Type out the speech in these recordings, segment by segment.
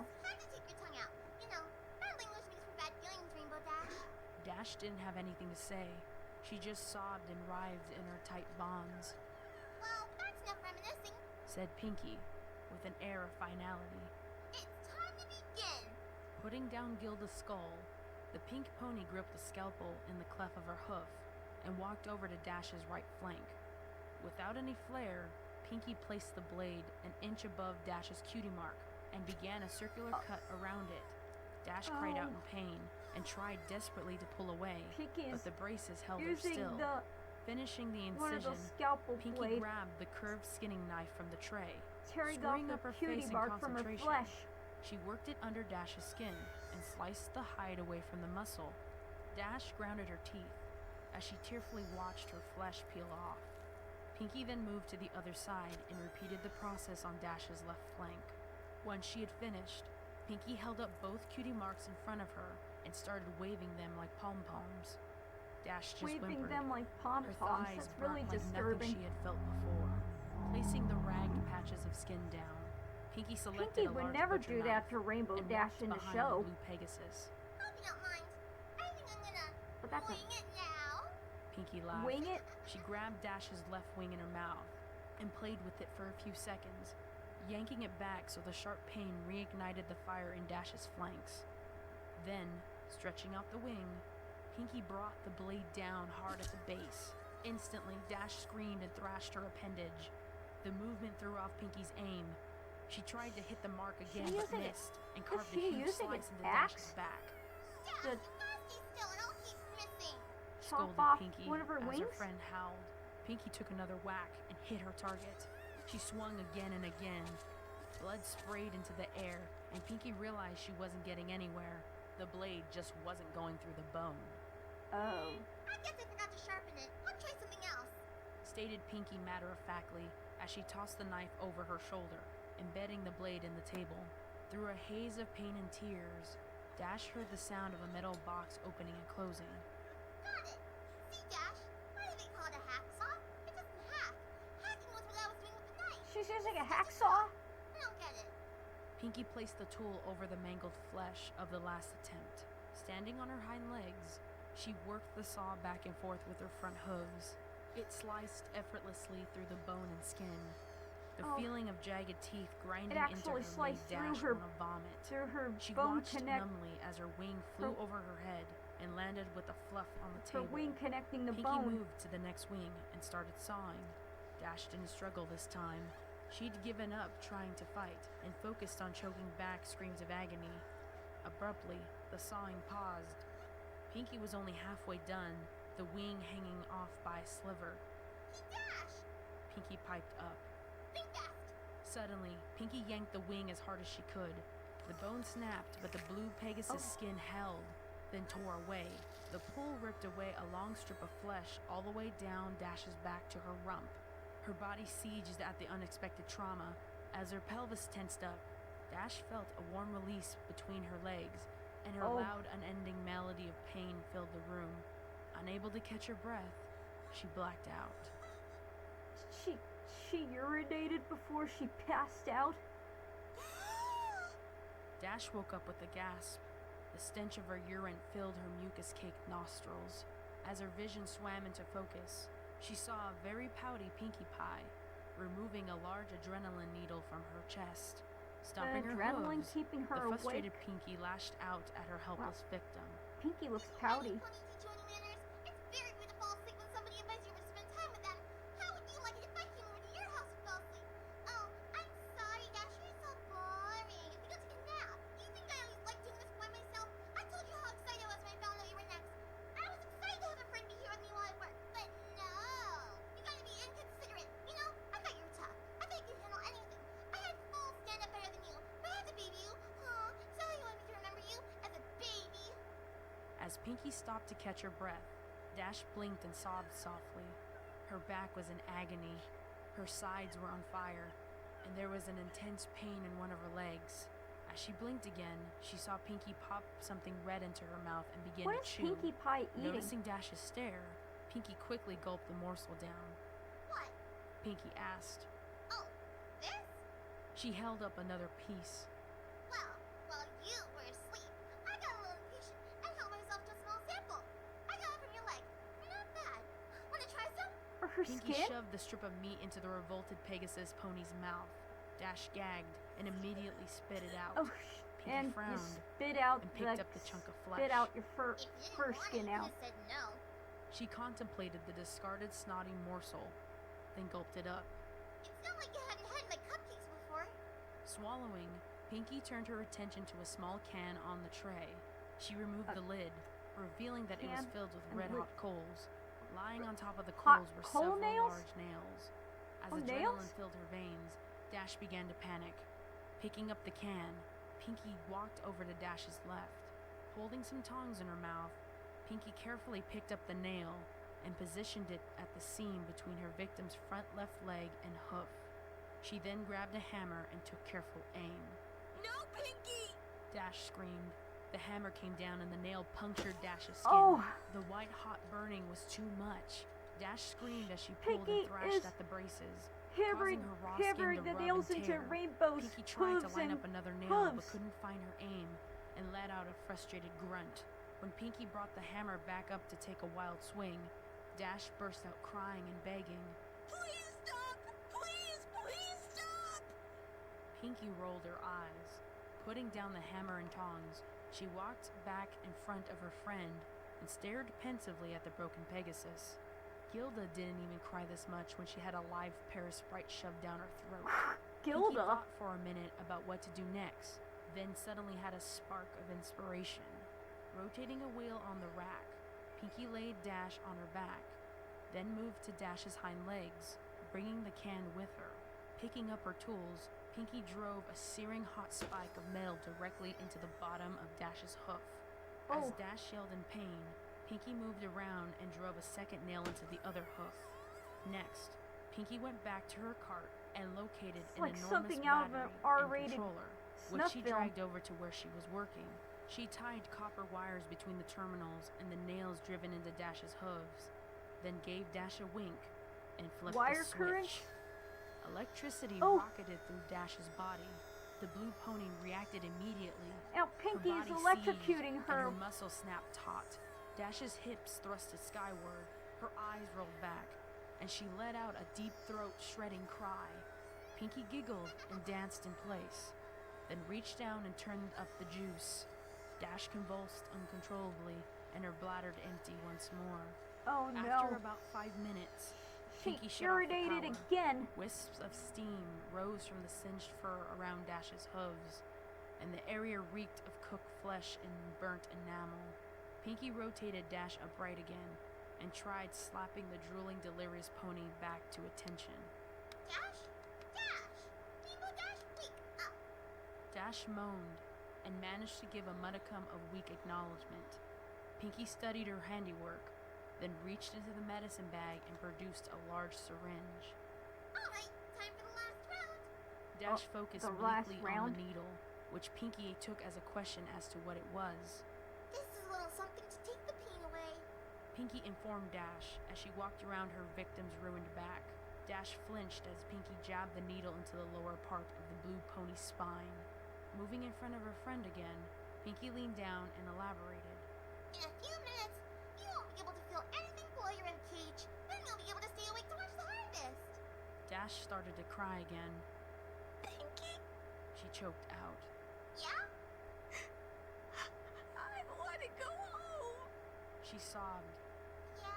now. Time to take your tongue out. You know, bad language makes for bad feelings, Rainbow Dash. Dash didn't have anything to say. She just sobbed and writhed in her tight bonds. Well, that's enough reminiscing, said Pinky, with an air of finality. It's time to begin. Putting down Gilda's skull, the pink pony gripped the scalpel in the cleft of her hoof and walked over to Dash's right flank. Without any flair, Pinky placed the blade an inch above Dash's cutie mark and began a circular cut around it. Dash cried out in pain and tried desperately to pull away, but the braces held her still. Finishing the incision, Pinky grabbed the curved skinning knife from the tray, screwing up her face in concentration. She worked it under Dash's skin and sliced the hide away from the muscle. Dash grounded her teeth as she tearfully watched her flesh peel off. Pinky then moved to the other side and repeated the process on Dash's left flank. Once she had finished, Pinky held up both cutie marks in front of her and started waving them like pom-poms. Dash just Waving whimpered. them like Her pom-poms. thighs That's really burnt like disturbing. nothing she had felt before. Placing the ragged patches of skin down, Pinky selected Pinky a would large never butcher do that knife to Rainbow and Dash walked in the behind show. the blue Pegasus. Hope you don't mind. I think I'm gonna But that's wing it now. Pinky laughed. Wing it? She grabbed Dash's left wing in her mouth and played with it for a few seconds, yanking it back so the sharp pain reignited the fire in Dash's flanks. Then, stretching out the wing, Pinky brought the blade down hard at the base. Instantly, Dash screamed and thrashed her appendage. The movement threw off Pinky's aim. She tried to hit the mark again but missed and carved a huge slice into Dash's back. Dash, you gotta stay still and I'll keep missing. Scolded off Pinky one of her as wings? her friend howled. Pinky took another whack and hit her target. She swung again and again. Blood sprayed into the air, and Pinky realized she wasn't getting anywhere. The blade just wasn't going through the bone. Oh. I guess I forgot to sharpen it. I'll try something else. Stated Pinky matter-of-factly as she tossed the knife over her shoulder, embedding the blade in the table. Through a haze of pain and tears, Dash heard the sound of a metal box opening and closing. Got it. See, Dash? Why do they call it a hacksaw? It doesn't hack. Hacking was what I was doing with the knife. She's using a hacksaw? I don't get it. Pinky placed the tool over the mangled flesh of the last attempt. Standing on her hind legs, she worked the saw back and forth with her front hooves. It sliced effortlessly through the bone and skin. The feeling of jagged teeth grinding into her made Dash want to vomit. Through her She bone watched numbly as her wing flew over her head and landed with a fluff on the her table. wing connecting the Pinky bone. moved to the next wing and started sawing. Dash didn't struggle this time. She'd given up trying to fight and focused on choking back screams of agony. Abruptly, the sawing paused. Pinky was only halfway done, the wing hanging off by a sliver. Hey, Dash! Pinky piped up. Think fast! Suddenly, Pinky yanked the wing as hard as she could. The bone snapped, but the blue Pegasus skin held, then tore away. The pull ripped away a long strip of flesh all the way down Dash's back to her rump. Her body sieged at the unexpected trauma. As her pelvis tensed up, Dash felt a warm release between her legs, and her loud, unending melody of pain filled the room. Unable to catch her breath, she blacked out. She urinated before she passed out? Dash woke up with a gasp. The stench of her urine filled her mucus-caked nostrils. As her vision swam into focus, she saw a very pouty Pinkie Pie, removing a large adrenaline needle from her chest. Stomping her adrenaline hooves, keeping her the frustrated awake? Pinkie lashed out at her helpless victim. Pinky looks pouty. Pony teach you any manners? It's very rude to fall asleep when somebody invites you over to spend time with them. How would you like it if I came over to your house and fell asleep? Oh, I'm sorry, Dash. You're so boring. If you go take a nap, do you think I always like doing this by myself? I told you how excited I was when I found out you were next. I was excited to have a friend be here with me while I work, but no. You gotta be inconsiderate. You know, I thought you were tough. I thought you could handle anything. I had full stand up better than you, but I had to baby you. Huh? So you want me to remember you as a baby? As Pinkie stopped to catch her breath, Dash blinked and sobbed softly. Her back was in agony, her sides were on fire, and there was an intense pain in one of her legs. As she blinked again, she saw Pinkie pop something red into her mouth and begin What to is chew. Pinkie Pie eating? Noticing Dash's stare, Pinkie quickly gulped the morsel down. What? Pinkie asked. Oh, this? She held up another piece. Well, her Pinky skin? shoved the strip of meat into the revolted Pegasus pony's mouth. Dash gagged and immediately spit it out. Oh, Pinky and you frowned spit out and picked up the chunk of flesh. Spit out your fur If you didn't fur want skin it, you out. could've said no. She contemplated the discarded snotty morsel, then gulped it up. It's not like you hadn't had my cupcakes before. Swallowing, Pinky turned her attention to a small can on the tray. She removed the lid, revealing that it was can filled with and red-hot lid. coals. Lying on top of the Hot coals were coal several nails? large nails. As Oh, adrenaline nails? filled her veins, Dash began to panic. Picking up the can, Pinky walked over to Dash's left. Holding some tongs in her mouth, Pinky carefully picked up the nail and positioned it at the seam between her victim's front left leg and hoof. She then grabbed a hammer and took careful aim. No, Pinky! Dash screamed. The hammer came down and the nail punctured Dash's skin. Oh. The white-hot burning was too much. Dash screamed as she pulled Pinky and thrashed is at the braces, Hammering, causing her raw skin hammering to the rub nails and into tear. rainbows, Pinky tried to hooves, line and up another nail but hooves. couldn't find her aim and let out a frustrated grunt. When Pinky brought the hammer back up to take a wild swing, Dash burst out crying and begging. Please stop! Please, please stop! Pinky rolled her eyes. Putting down the hammer and tongs, she walked back in front of her friend and stared pensively at the broken Pegasus. Gilda didn't even cry this much when she had a live Paris Sprite shoved down her throat. Pinky Gilda. thought for a minute about what to do next, then suddenly had a spark of inspiration. Rotating a wheel on the rack, Pinky laid Dash on her back, then moved to Dash's hind legs, bringing the can with her. Picking up her tools, Pinky drove a searing hot spike of metal directly into the bottom of Dash's hoof. As Oh. Dash yelled in pain, Pinky moved around and drove a second nail into the other hoof. Next, Pinky went back to her cart and located It's an like enormous something out of battery an and R-rated controller, which snuff she film. dragged over to where she was working. She tied copper wires between the terminals and the nails driven into Dash's hooves, then gave Dash a wink and flipped Wire the switch. current? Electricity Oh. rocketed through Dash's body. The blue pony reacted immediately. Now Her Pinky's body electrocuting seized, and her. her muscles snapped taut. Dash's hips thrusted skyward, her eyes rolled back, and she let out a deep throat-shredding cry. Pinky giggled and danced in place, then reached down and turned up the juice. Dash convulsed uncontrollably, and her bladder empty once more. Oh After no. about 5 minutes, She Pinky shut off the urinated power. again. Wisps of steam rose from the singed fur around Dash's hooves, and the area reeked of cooked flesh and burnt enamel. Pinky rotated Dash upright again and tried slapping the drooling, delirious pony back to attention. Dash? Dash! Rainbow Dash, wake up! Dash moaned and managed to give a modicum of weak acknowledgement. Pinky studied her handiwork, then reached into the medicine bag and produced a large syringe. Alright, time for the last round. Dash focused the last bleakly on round? the needle, which Pinky took as a question as to what it was. This is a little something to take the pain away. Pinky informed Dash as she walked around her victim's ruined back. Dash flinched as Pinky jabbed the needle into the lower part of the blue pony's spine. Moving in front of her friend again, Pinky leaned down and elaborated. In a few minutes, you won't be able to feel anything below your ribcage. Then you'll be able to stay awake to watch the harvest. Dash started to cry again. Pinky? She choked out. Yeah? I want to go home. She sobbed, Yeah,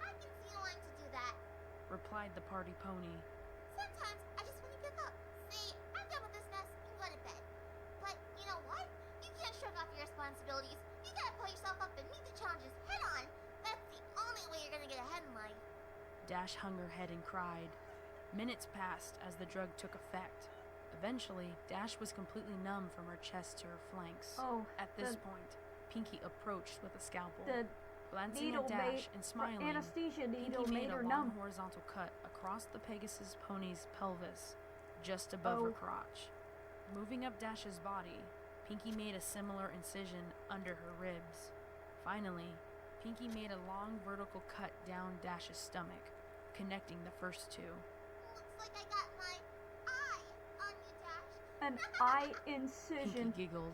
I can see you wanting to do that. replied the party pony. Sometimes I just want to give up. Say, I'm done with this mess and go to bed. But you know what? You can't shrug off your responsibilities. You gotta pull yourself up and meet the challenges head on. That's the only way you're gonna get ahead in life. Dash hung her head and cried. Minutes passed as the drug took effect. Eventually, Dash was completely numb from her chest to her flanks. Oh, At this the- point, Pinky approached with a scalpel. the Glancing needle at Dash made and smiling, anesthesia needle Pinky made made a her long numb. horizontal cut across the Pegasus pony's pelvis, just above her Oh. crotch. Moving up Dash's body, Pinky made a similar incision under her ribs. Finally, Pinky made a long vertical cut down Dash's stomach, connecting the first two. Looks like I got my eye on you, Dash. An eye Pinky incision. giggled.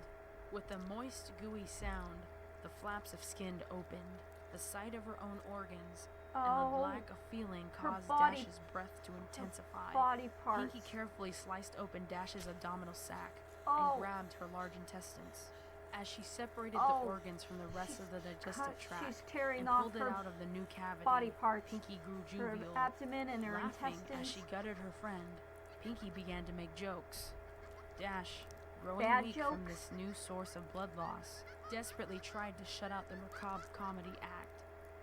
With a moist, gooey sound, the flaps of skin opened. The sight of her own organs, and the Oh, lack of feeling her caused body- Dash's breath to intensify. body parts. Pinky carefully sliced open Dash's abdominal sac Oh. and grabbed her large intestines. As she separated Oh. the organs from the rest of the digestive tract She's tearing and off pulled it her out of the new cavity, body parts. Pinky grew Her jovial. abdomen and her Laughing intestines. as she gutted her friend, Pinky began to make jokes. Dash, growing Bad weak from jokes? this new source of blood loss, desperately tried to shut out the macabre comedy act.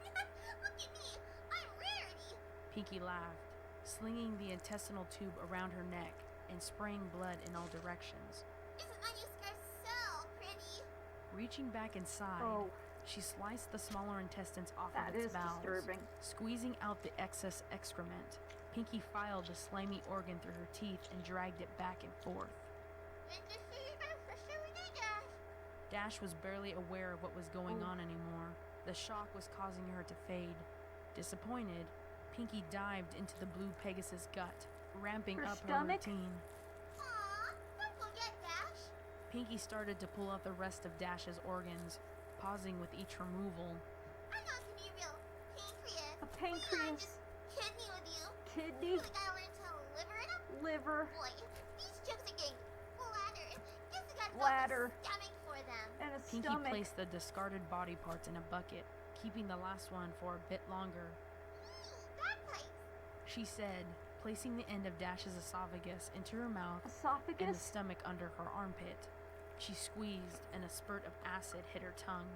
Look at me! I'm Rarity! Pinky laughed, slinging the intestinal tube around her neck and spraying blood in all directions. Isn't my new scarf so pretty? Reaching back inside, Oh, she sliced the smaller intestines off that of its is bowels, disturbing. squeezing out the excess excrement. Pinky filed the slimy organ through her teeth and dragged it back and forth. Dash was barely aware of what was going on anymore. The shock was causing her to fade. Disappointed, Pinky dived into the blue Pegasus gut, ramping Her up stomach? her routine. Aw, don't forget Dash. Pinky started to pull out the rest of Dash's organs, pausing with each removal. I know it can be real pancreas. A pancreas. Just kidney with you. Kidney, Really got over into liver and a liver, boy. These jokes are getting bladder. Guess I gotta Bladder. go for stomach for them. and a Pinky stomach. placed the discarded body parts in a bucket, keeping the last one for a bit longer. Bagpipes. She said, placing the end of Dash's esophagus into her mouth and the Esophagus. stomach under her armpit. She squeezed, and a spurt of acid hit her tongue.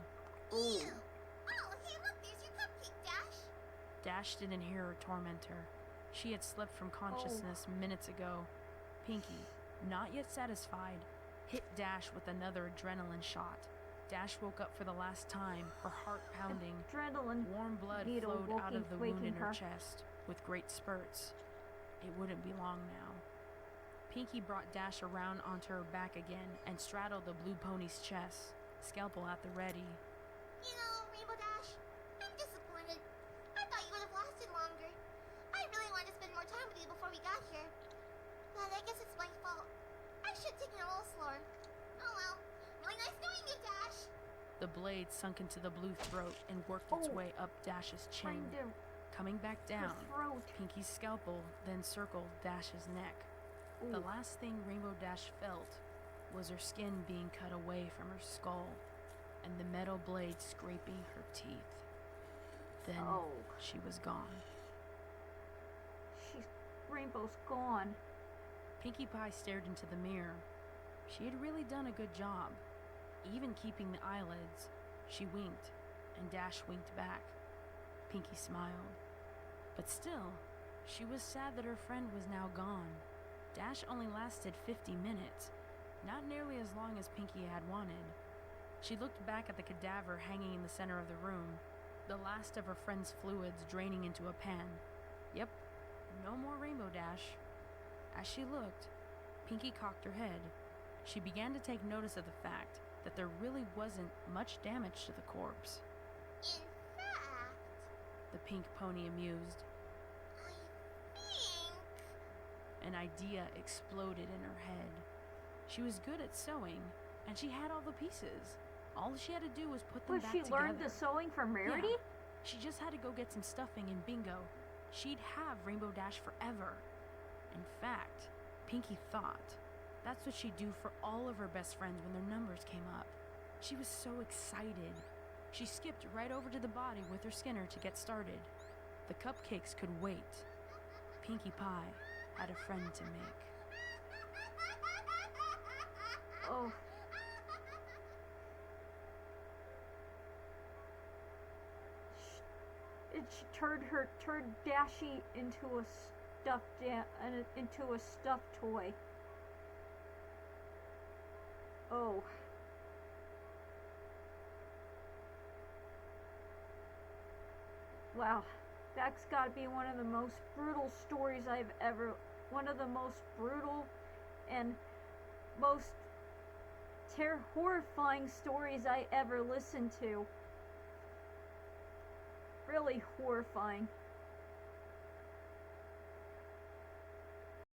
Ooh. Oh, hey, look, there's your cupcake, Dash. Dash didn't hear her tormentor. She had slipped from consciousness minutes ago. Pinky, not yet satisfied, hit Dash with another adrenaline shot. Dash woke up for the last time, her heart pounding. Adrenaline. Warm blood Needle flowed out of the wound in waking her her. chest, with great spurts. It wouldn't be long now. Pinky brought Dash around onto her back again and straddled the blue pony's chest, scalpel at the ready. You know, Rainbow Dash, I'm disappointed. I thought you would have lasted longer. I really wanted to spend more time with you before we got here. But I guess it's my fault. I should have taken it a little slower. Oh well. Really nice knowing you, Dash. The blade sunk into the blue throat and worked its Oh. way up Dash's chin, Trying to coming back her down. throat. Pinky's scalpel then circled Dash's neck. The Ooh. last thing Rainbow Dash felt was her skin being cut away from her skull and the metal blade scraping her teeth. Then Oh. she was gone. Rainbow's gone. Pinkie Pie stared into the mirror. She had really done a good job. Even keeping the eyelids, she winked, and Dash winked back. Pinkie smiled. But still, she was sad that her friend was now gone. Dash only lasted 50 minutes, not nearly as long as Pinkie had wanted. She looked back at the cadaver hanging in the center of the room, the last of her friend's fluids draining into a pan. Yep, no more Rainbow Dash. As she looked, Pinkie cocked her head. She began to take notice of the fact that there really wasn't much damage to the corpse. In fact, The pink pony amused. I think... An idea exploded in her head. She was good at sewing, and she had all the pieces. All she had to do was put them Was back she together. learned the sewing from Rarity? Yeah. She just had to go get some stuffing and bingo. She'd have Rainbow Dash forever. In fact, Pinkie thought that's what she'd do for all of her best friends when their numbers came up. She was so excited. She skipped right over to the body with her Skinner to get started. The cupcakes could wait. Pinkie Pie had a friend to make. Oh. She turned Dashy into a stuffed toy. Oh. Wow, that's got to be one of the most brutal stories one of the most brutal and most horrifying stories I ever listened to. Really horrifying.